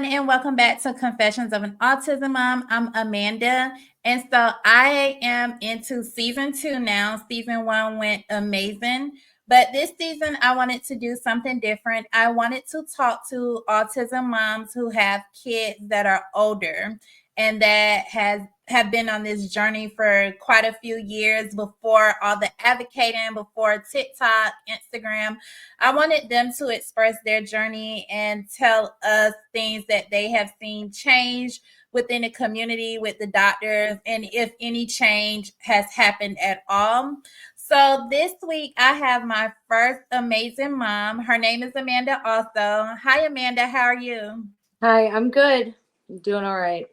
everyone, and welcome back to Confessions of an Autism Mom. I'm Amanda, and so I am into season 2 now. Season 1 went amazing, but this season I wanted to do something different. I wanted to talk to autism moms who have kids that are older and that have been on this journey for quite a few years before all the advocating, before TikTok, Instagram. I wanted them to express their journey and tell us things that they have seen change within the community with the doctors and if any change has happened at all. So this week I have my first amazing mom. Her name is Amanda also. Hi Amanda, how are you? Hi, I'm good. I'm doing all right.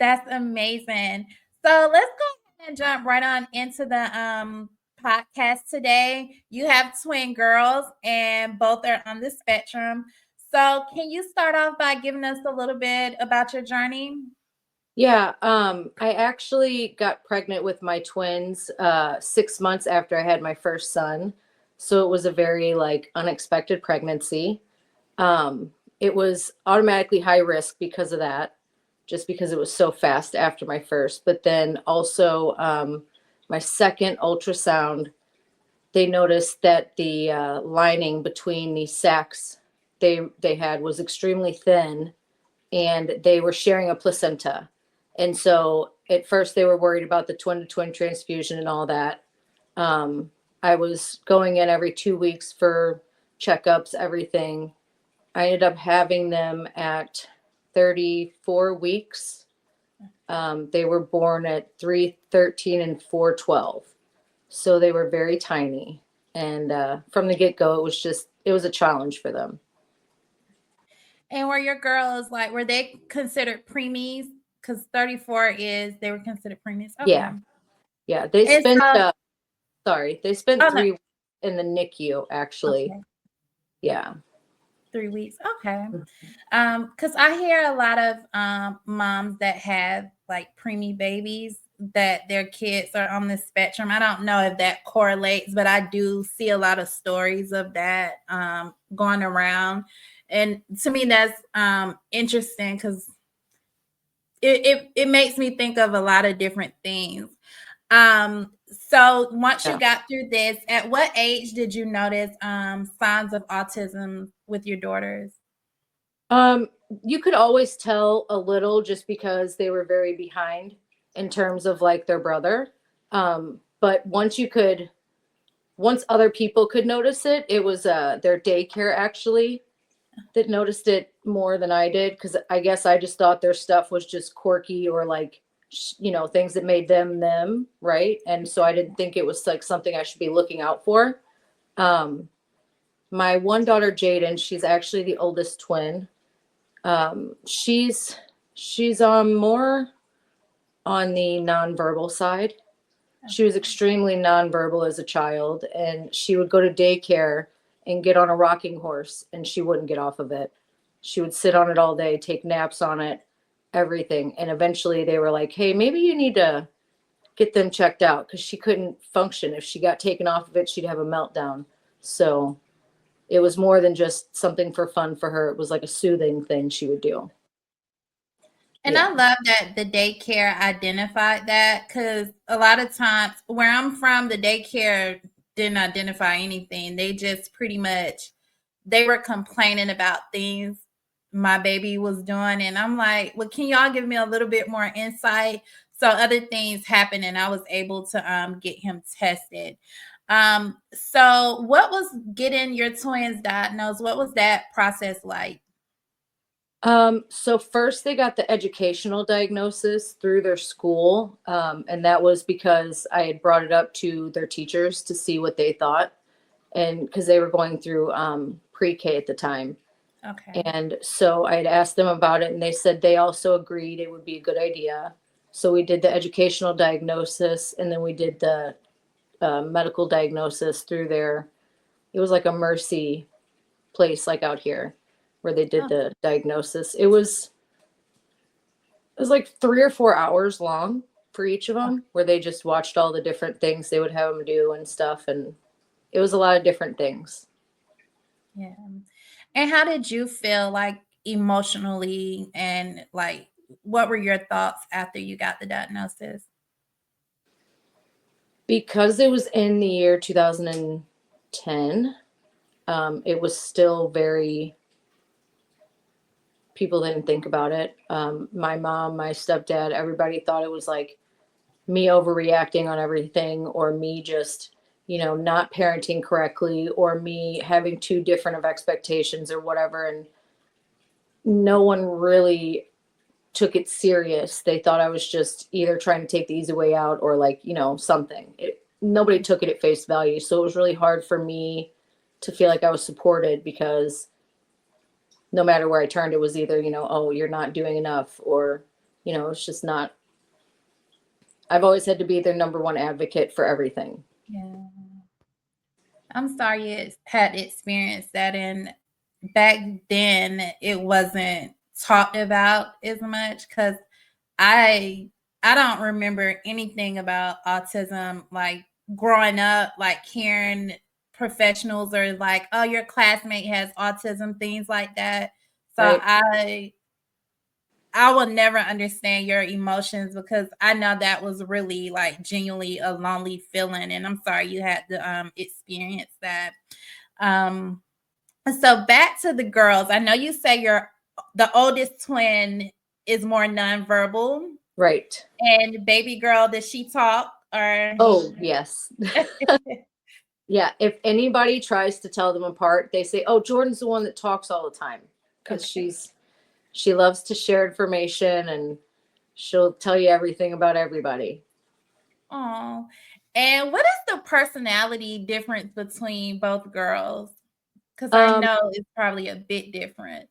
That's amazing. So let's go ahead and jump right on into the podcast today. You have twin girls and both are on the spectrum. So can you start off by giving us a little bit about your journey? Yeah, I actually got pregnant with my twins 6 months after I had my first son. So it was a very unexpected pregnancy. It was automatically high risk because of that, just because it was so fast after my first. But then also my second ultrasound, they noticed that the lining between the sacs they had was extremely thin, and they were sharing a placenta. And so at first they were worried about the twin to twin transfusion and all that. I was going in every 2 weeks for checkups, everything. I ended up having them at 34 weeks. They were born at 313 and 412. So they were very tiny. And from the get go, it was a challenge for them. And were your girls were they considered preemies? Because 34 is they were considered preemies. Okay. Yeah. Yeah. They And spent, so they spent oh no, 3 weeks in the NICU, actually. okay. Yeah. 3 weeks. Okay. Because I hear a lot of moms that have like preemie babies that their kids are on the spectrum. I don't know if that correlates, but I do see a lot of stories of that going around. And to me, that's interesting because it makes me think of a lot of different things. So once you Yeah. got through this, at what age did you notice signs of autism with your daughters? Um, you could always tell a little just because they were very behind in terms of like their brother. But once other people could notice it, it was their daycare actually that noticed it more than I did, because I guess I just thought their stuff was just quirky or things that made them, right? And so I didn't think it was like something I should be looking out for. Um, my one daughter, Jaden, she's actually the oldest twin. She's more on the nonverbal side. She was extremely nonverbal as a child, and she would go to daycare and get on a rocking horse, and she wouldn't get off of it. She would sit on it all day, take naps on it, everything. And eventually they were like, hey, maybe you need to get them checked out, because she couldn't function. If she got taken off of it, she'd have a meltdown. So it was more than just something for fun for her. It was like a soothing thing she would do. And Yeah. I love that the daycare identified that because a lot of times where I'm from, the daycare didn't identify anything. They just pretty much they were complaining about things my baby was doing, and I'm like, well, can y'all give me a little bit more insight? So other things happened, and I was able to get him tested. So what was getting your twins diagnosed? What was that process like? So first they got the educational diagnosis through their school. And that was because I had brought it up to their teachers to see what they thought. And because they were going through pre-K at the time. Okay. And so I had asked them about it, and they said they also agreed it would be a good idea. So we did the educational diagnosis, and then we did the medical diagnosis through their, it was like a Mercy place like out here where they did Oh, the diagnosis. It was like 3 or 4 hours long for each of them, where they just watched all the different things they would have them do and stuff. And it was a lot of different things. yeah. And how did you feel like emotionally, and like what were your thoughts after you got the diagnosis? Because it was in the year 2010, it was still very, people didn't think about it. My mom, my stepdad, everybody thought it was like me overreacting on everything, or me just, not parenting correctly, or me having too different of expectations or whatever. And no one really took it serious. They thought I was just either trying to take the easy way out, or like, something. Nobody took it at face value. So it was really hard for me to feel like I was supported, because no matter where I turned, it was either, oh, you're not doing enough, or, it's just not. I've always had to be their number one advocate for everything. Yeah. I'm sorry you had experienced that, and back then it wasn't talked about as much, because I I don't remember anything about autism like growing up, like hearing professionals or like, oh, your classmate has autism, things like that. So Right. I will never understand your emotions, because I know that was really like genuinely a lonely feeling, and I'm sorry you had to experience that. Um so back to the girls. I know you say the oldest twin is more nonverbal. Right. And baby girl, does she talk or Oh, yes. Yeah. If anybody tries to tell them apart, they say, oh, Jordan's the one that talks all the time, because okay. she loves to share information, and she'll tell you everything about everybody. Oh. And what is the personality difference between both girls? Because I Um, know it's probably a bit different.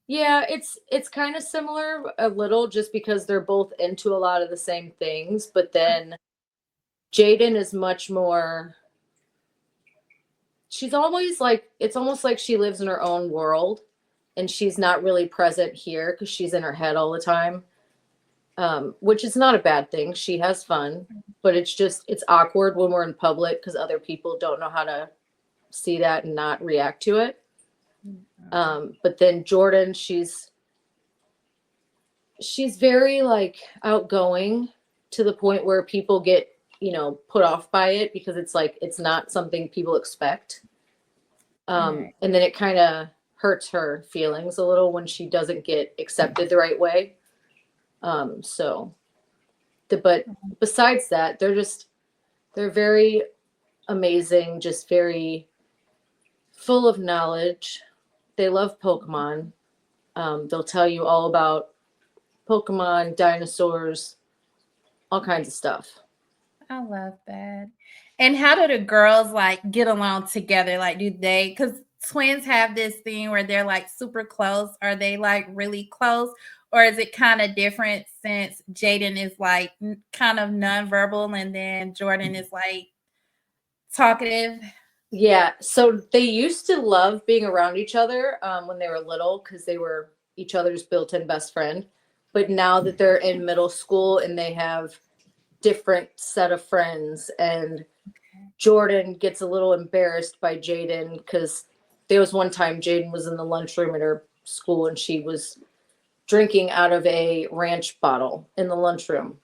yeah, it's kind of similar a little, just because they're both into a lot of the same things. But then Jaden is much more, she's always like, it's almost like she lives in her own world, and she's not really present here because she's in her head all the time. Which is not a bad thing. She has fun, but it's awkward when we're in public, because other people don't know how to see that and not react to it. But then Jordan, she's very like outgoing, to the point where people get, put off by it, because it's like, it's not something people expect. Right. And then it kind of hurts her feelings a little when she doesn't get accepted the right way. So but besides that, they're very amazing, just very full of knowledge. They love Pokemon. They'll tell you all about Pokemon, dinosaurs, all kinds of stuff. I love that. And how do the girls like get along together? Like, do they, because twins have this thing where they're like super close. Are they like really close? Or is it kind of different since Jaden is like kind of nonverbal and then Jordan is like talkative? Yeah, so they used to love being around each other when they were little, because they were each other's built-in best friend. But now that they're in middle school and they have different set of friends, and Jordan gets a little embarrassed by Jaden, because there was one time Jaden was in the lunchroom at her school, and she was drinking out of a ranch bottle in the lunchroom,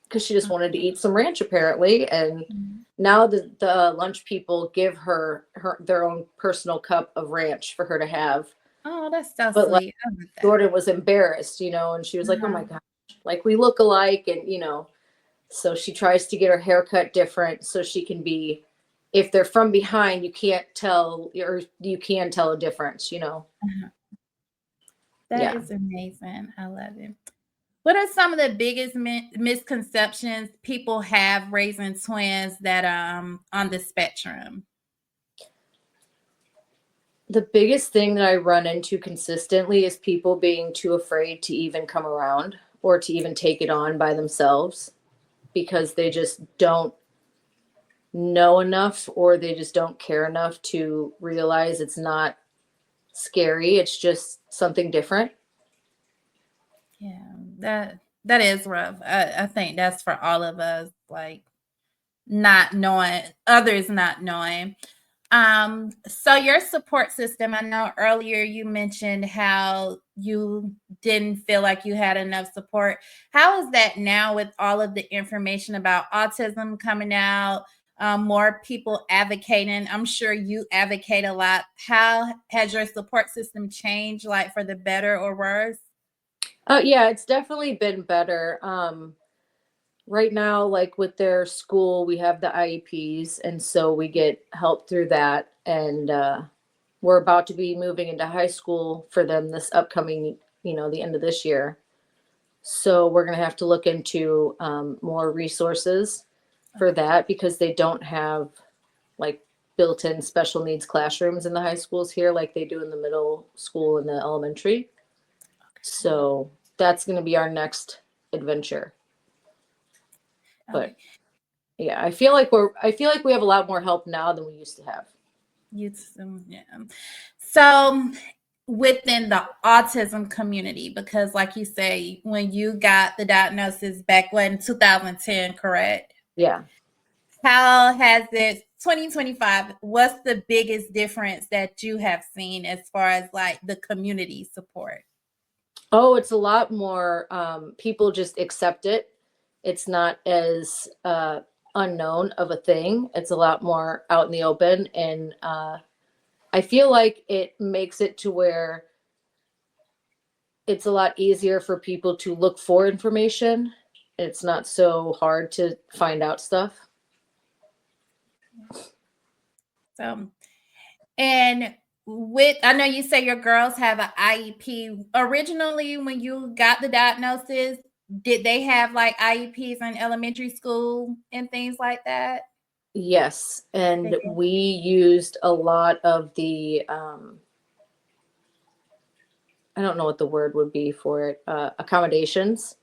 because she just wanted to eat some ranch apparently. And now the lunch people give her their own personal cup of ranch for her to have. Oh, that's so But like, sweet. I love that. Jordan was embarrassed, and she was like, oh my Uh-huh. gosh, like we look alike. And so she tries to get her hair cut different, so she can be, if they're from behind, you can't tell, or you can tell a difference. Uh-huh. That Yeah. is amazing. I love it. What are some of the biggest misconceptions people have raising twins that on the spectrum? The biggest thing that I run into consistently is people being too afraid to even come around, or to even take it on by themselves, because they just don't know enough, or they just don't care enough to realize it's not scary. It's just something different. Yeah, that is rough. I think that's for all of us, like not knowing others not knowing. So your support system, I know earlier you mentioned how you didn't feel like you had enough support. How is that now with all of the information about autism coming out, more people advocating? I'm sure you advocate a lot. How has your support system changed, like for the better or worse? Yeah, it's definitely been better. Right now, like with their school, we have the IEPs, and so we get help through that. And we're about to be moving into high school for them this upcoming, the end of this year. So we're going to have to look into more resources for Okay. that because they don't have like built-in special needs classrooms in the high schools here like they do in the middle school and the elementary. So that's going to be our next adventure. But Okay. yeah, I feel like we have a lot more help now than we used to have. Yeah. So within the autism community, because like you say, when you got the diagnosis back in 2010, correct? Yeah. How has it 2025? What's the biggest difference that you have seen as far as like the community support? Oh, it's a lot more people just accept it. It's not as unknown of a thing. It's a lot more out in the open and I feel like it makes it to where it's a lot easier for people to look for information. It's not so hard to find out stuff. So, and with, I know you say your girls have an IEP. Originally, when you got the diagnosis, did they have like IEPs in elementary school and things like that? Yes, They and did. we used a lot of the I don't know what the word would be for it, accommodations.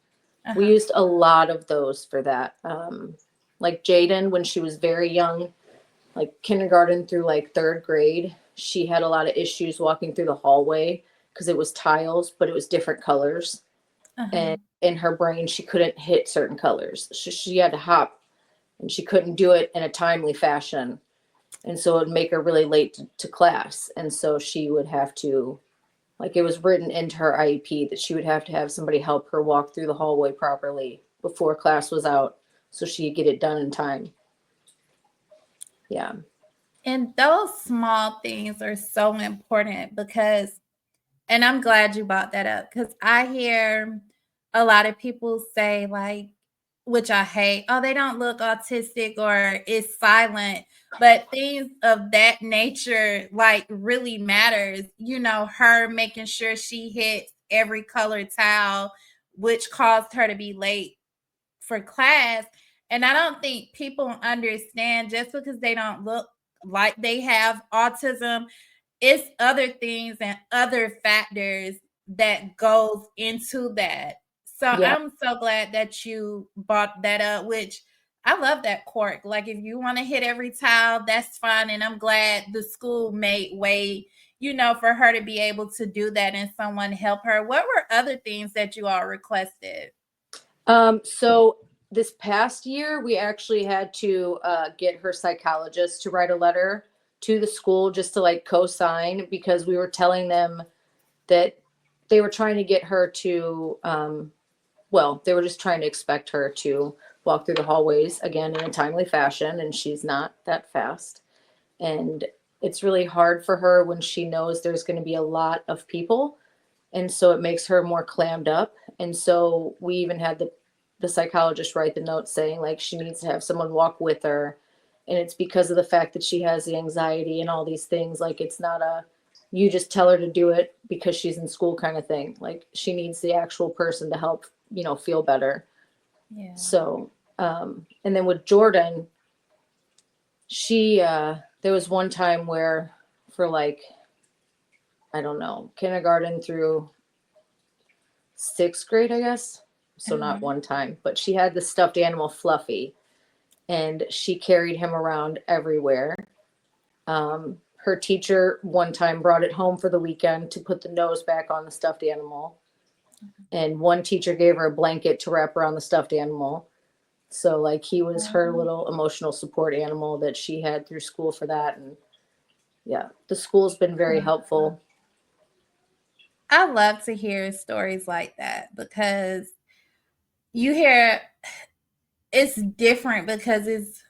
We Uh-huh. used a lot of those for that. Like Jaden, when she was very young, like kindergarten through like third grade, she had a lot of issues walking through the hallway because it was tiles, but it was different colors. Uh-huh. And in her brain, she couldn't hit certain colors. She had to hop and she couldn't do it in a timely fashion. And so it would make her really late to class. And so she would have to, like, it was written into her IEP that she would have to have somebody help her walk through the hallway properly before class was out so she could get it done in time. Yeah. And those small things are so important because, and I'm glad you brought that up because I hear a lot of people say, like, which I hate, oh, they don't look autistic or it's silent. But things of that nature, like, really matters. You know, her making sure she hits every colored tile, which caused her to be late for class. And I don't think people understand just because they don't look like they have autism, it's other things and other factors that goes into that. So Yeah. I'm so glad that you brought that up, which I love that quirk. Like if you want to hit every tile, that's fine. And I'm glad the school made way, you know, for her to be able to do that and someone help her. What were other things that you all requested? So this past year, we actually had to get her psychologist to write a letter to the school just to like co-sign because we were telling them that they were trying to get her to, well, they were just trying to expect her to walk through the hallways again in a timely fashion, and she's not that fast. And it's really hard for her when she knows there's going to be a lot of people. And so it makes her more clammed up. And so we even had the psychologist write the note saying like she needs to have someone walk with her. And it's because of the fact that she has the anxiety and all these things. Like it's not a you just tell her to do it because she's in school kind of thing. Like she needs the actual person to help, feel better. Yeah. So and then with Jordan, she there was one time where for like, I don't know, kindergarten through sixth grade, I guess. So not Uh-huh. one time, but she had the stuffed animal Fluffy and she carried him around everywhere. Her teacher one time brought it home for the weekend to put the nose back on the stuffed animal. And one teacher gave her a blanket to wrap around the stuffed animal. So like he was her little emotional support animal that she had through school for that. And Yeah, the school's been very helpful. I love to hear stories like that because you hear it's different because it's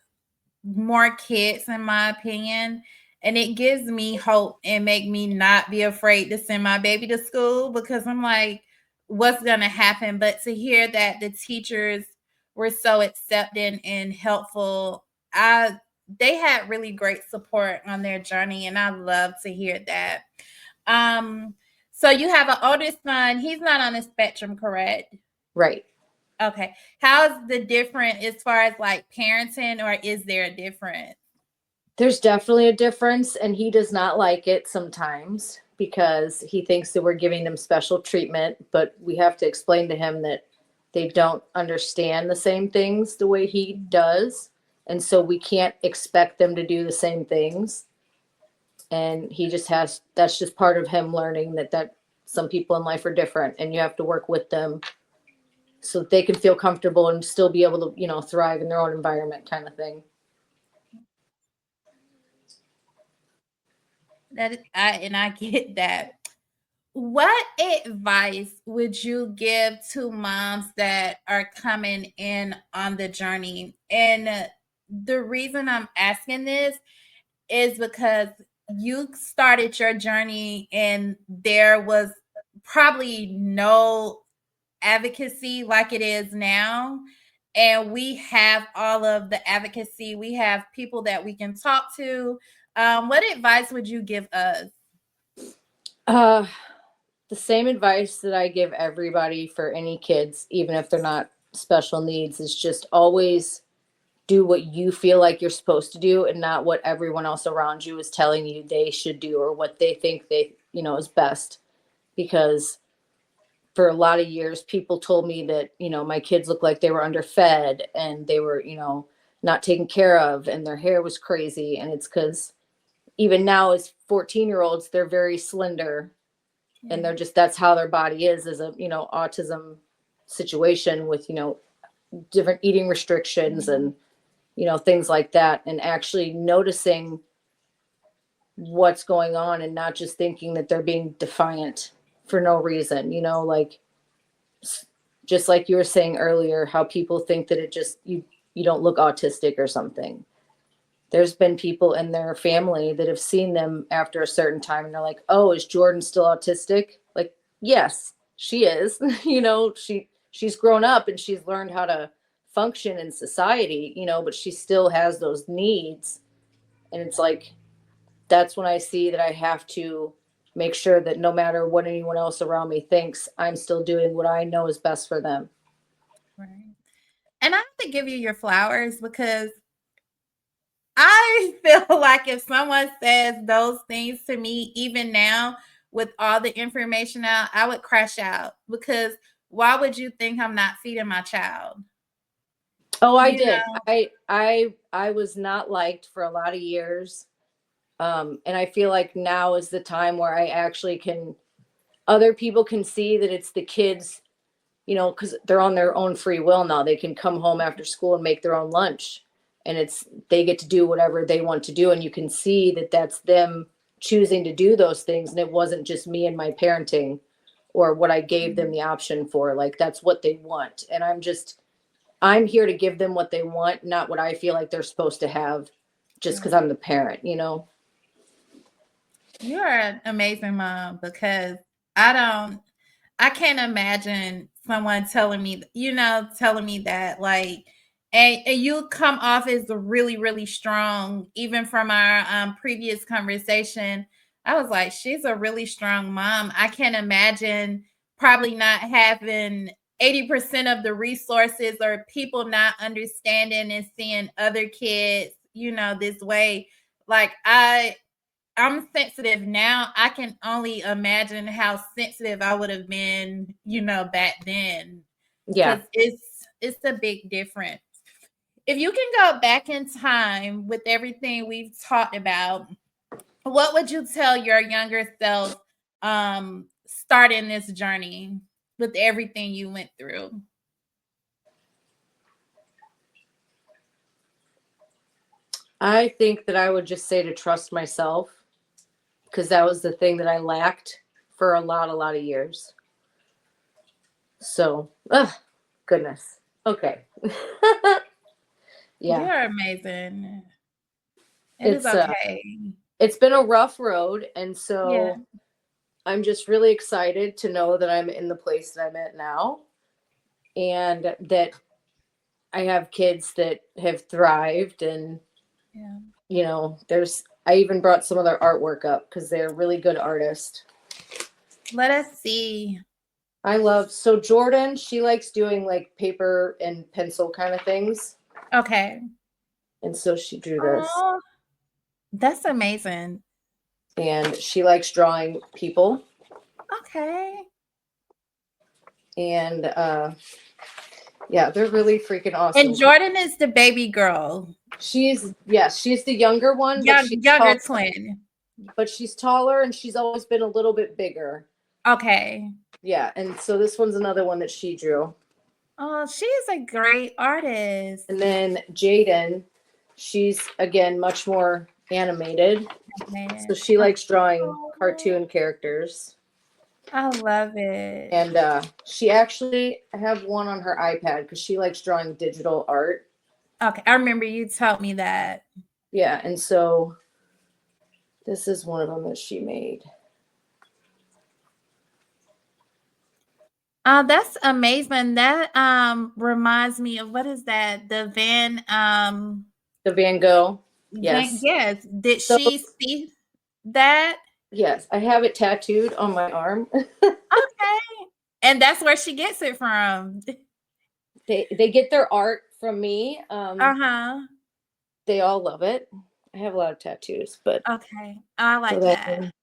more kids in my opinion, and it gives me hope and make me not be afraid to send my baby to school because I'm like, what's going to happen? But to hear that the teachers were so accepting and helpful, I they had really great support on their journey, and I love to hear that. um so you have an oldest son. He's not on the spectrum, correct? Right. Okay. How's the different as far as like parenting, or is there a difference? There's definitely a difference, and he does not like it sometimes because he thinks that we're giving them special treatment, but we have to explain to him that they don't understand the same things the way he does. And so we can't expect them to do the same things. And he just has, that's just part of him learning that some people in life are different, and you have to work with them so that they can feel comfortable and still be able to, thrive in their own environment, kind of thing. I get that. What advice would you give to moms that are coming in on the journey? And the reason I'm asking this is because you started your journey and there was probably no advocacy like it is now. And we have all of the advocacy. We have people that we can talk to. What advice would you give us? Uh, the same advice that I give everybody for any kids, even if they're not special needs, is just always do what you feel like you're supposed to do and not what everyone else around you is telling you they should do or what they think is best. Because for a lot of years, people told me that, my kids looked like they were underfed and they were, not taken care of and their hair was crazy. And it's because even now, as 14-year-olds, they're very slender, and they're just, that's how their body is as a, autism situation with, different eating restrictions and, things like that. And actually noticing what's going on and not just thinking that they're being defiant for no reason, like, just like you were saying earlier, how people think that it just, you don't look autistic or something. There's been people in their family that have seen them after a certain time and they're like, oh, is Jordan still autistic? Like, yes, she is. She's grown up and she's learned how to function in society, but she still has those needs. And it's like, that's when I see that I have to make sure that no matter what anyone else around me thinks, I'm still doing what I know is best for them. Right. And I have to give you your flowers because I feel like if someone says those things to me, even now with all the information out, I would crash out because why would you think I'm not feeding my child? Oh, I You did. know, I was not liked for a lot of years. And I feel like now is the time where I actually can, other people can see that it's the kids, because they're on their own free will now. They can come home after school and make their own lunch, and they get to do whatever they want to do. And you can see that that's them choosing to do those things. And it wasn't just me and my parenting or what I gave them the option for. Like, that's what they want. And I'm here to give them what they want, not what I feel like they're supposed to have just because I'm the parent. you're an amazing mom because I don't I can't imagine someone telling me that like and you come off as really, really strong, even from our previous conversation. I was like, she's a really strong mom. I can't imagine probably not having 80% of the resources or people not understanding and seeing other kids, this way. Like I'm sensitive now. I can only imagine how sensitive I would have been, back then. Yeah. Because it's a big difference. If you can go back in time with everything we've talked about, what would you tell your younger self starting this journey with everything you went through? I think that I would just say to trust myself. because that was the thing that I lacked for a lot of years. So, goodness. Okay. Yeah. You're amazing. It is It's okay. it's been a rough road, and Yeah. so I'm just really excited to know that I'm in the place that I'm at now, and that I have kids that have thrived. And Yeah. I even brought some of their artwork up because they're really good artists. Let us see. So Jordan, she likes doing like paper and pencil kind of things. Okay. And so she drew this. Oh, that's amazing. And she likes drawing people. Okay. And yeah, they're really freaking awesome. And Jordan is the baby girl. She's the younger one, but she's Younger taller, twin. but she's taller, and she's always been a little bit bigger. Okay. Yeah, and so this one's another one that she drew. Oh, she is a great artist. And then Jaden, she's again much more animated. Man. So she likes drawing cartoon characters. I love it. And I have one on her iPad because she likes drawing digital art. Okay, I remember you told me that. Yeah, and so this is one of them that she made. That's amazing. That reminds me of, what is that? The Van Gogh. Yes. Yes. Did she see that? Yes, I have it tattooed on my arm. Okay. And that's where she gets it from. They get their art from me. Uh-huh. They all love it. I have a lot of tattoos, but Okay. I like so that.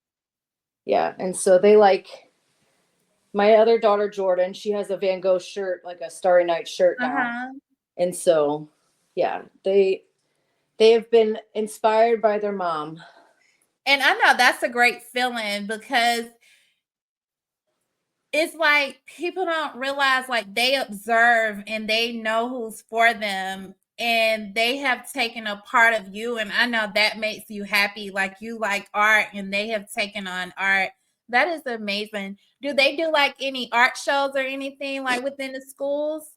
Yeah, and so they like my other daughter Jordan, she has a Van Gogh shirt, like a Starry Night shirt now. Uh-huh. And so yeah, they have been inspired by their mom. And I know that's a great feeling, because it's like people don't realize, like, they observe and they know who's for them, and they have taken a part of you. And I know that makes you happy. Like, you like art and they have taken on art. That is amazing. Do they do like any art shows or anything like within the schools?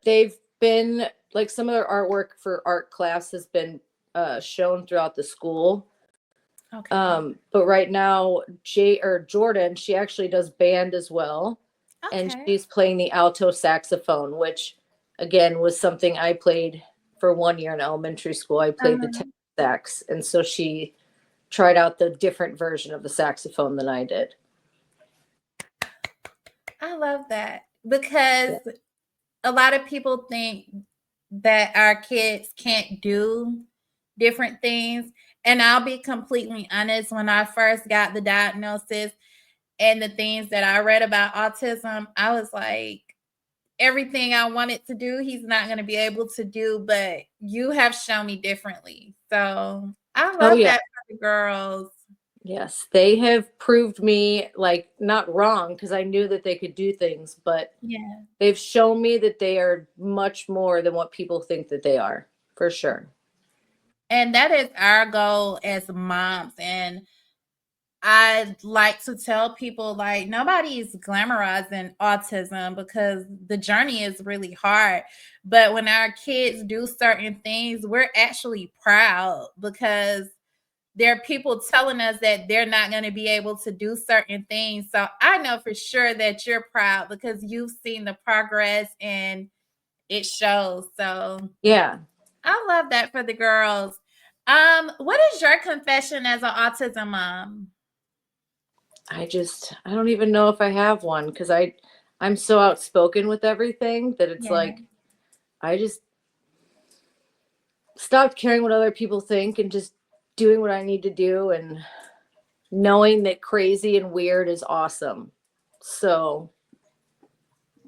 They've been like, some of their artwork for art class has been shown throughout the school. Okay. But right now, Jordan, she actually does band as well. And Okay. she's playing the alto saxophone, which again was something I played for 1 year in elementary school. I played the tenor sax, and so she tried out the different version of the saxophone than I did. I love that, because a lot of people think that our kids can't do different things. And I'll be completely honest, when I first got the diagnosis and the things that I read about autism, I was like, everything I wanted to do, he's not going to be able to do, but you have shown me differently. So I love that for the girls. Yes, they have proved me, like, not wrong, because I knew that they could do things, but Yeah. they've shown me that they are much more than what people think that they are, for sure. And that is our goal as moms. And I like to tell people, like, nobody is glamorizing autism, because the journey is really hard. But when our kids do certain things, we're actually proud, because there are people telling us that they're not going to be able to do certain things. So I know for sure that you're proud, because you've seen the progress and it shows. So yeah, I love that for the girls. What is your confession as an autism mom? I don't even know if I have one, because I'm so outspoken with everything that it's like I just stopped caring what other people think and just doing what I need to do, and knowing that crazy and weird is awesome. So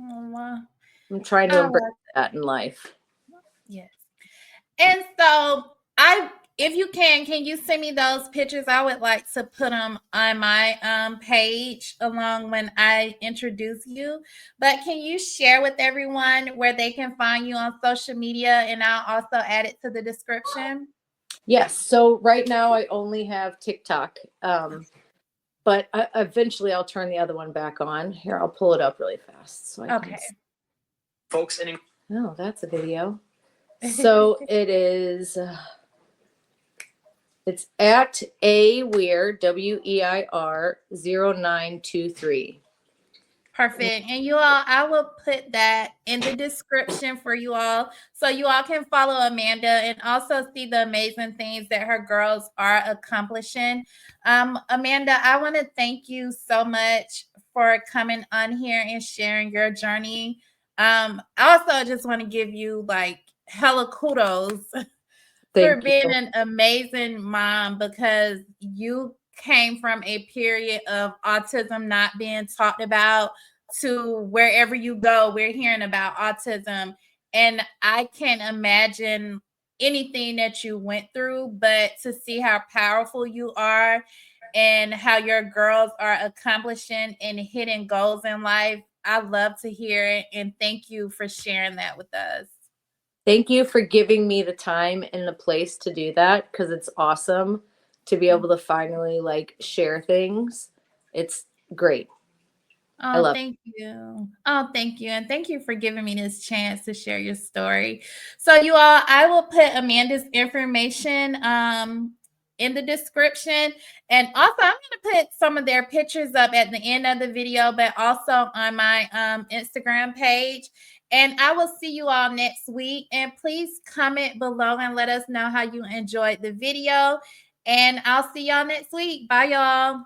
I'm trying to embrace that in life. Yes. And so if you can you send me those pictures? I would like to put them on my page along when I introduce you. But can you share with everyone where they can find you on social media, and I'll also add it to the description? Yes. So right now I only have TikTok. But eventually I'll turn the other one back on. Here, I'll pull it up really fast so I can Okay. see. Folks, oh, that's a video. So it is. It's at a weir WEIR 0923. Perfect. And you all, I will put that in the description for you all so you all can follow Amanda and also see the amazing things that her girls are accomplishing. Amanda, I want to thank you so much for coming on here and sharing your journey. I also just want to give you like hella kudos for Thank you. being an amazing mom because you came from a period of autism not being talked about to wherever you go, we're hearing about autism. And I can't imagine anything that you went through, but to see how powerful you are and how your girls are accomplishing and hitting goals in life, I love to hear it. And thank you for sharing that with us. Thank you for giving me the time and the place to do that because it's awesome to be able to finally like share things. It's great. I Oh, love it. thank you. Oh, thank you. And thank you for giving me this chance to share your story. So you all, I will put Amanda's information in the description. And also I'm going to put some of their pictures up at the end of the video, but also on my Instagram page. And I will see you all next week. And please comment below and let us know how you enjoyed the video. And I'll see y'all next week. Bye, y'all.